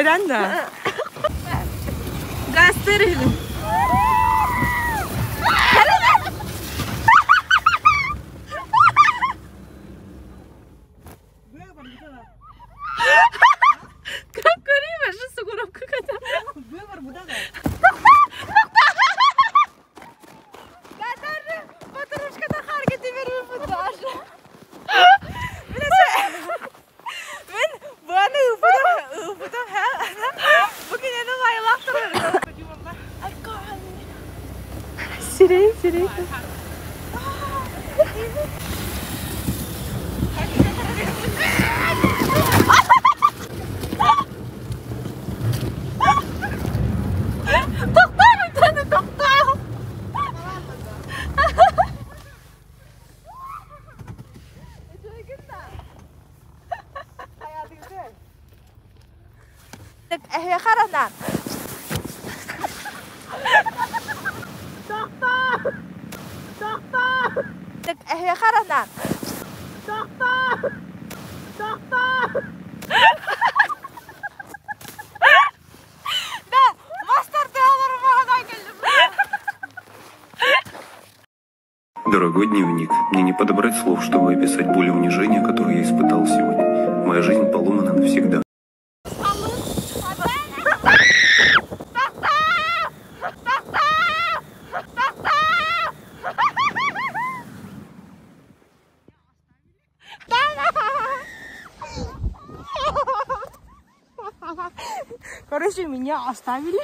реально. Гастырили. Как курима, что сугуров какая-то. Выбор будага. Подружка-то харги теперь выпадашь. Сирей, сирей. Ehya karanan. Ehya karanan. Дорогой дневник, мне не подобрать слов, чтобы описать боль и унижение, которое я испытал сегодня. Моя жизнь поломана навсегда. Короче, меня оставили.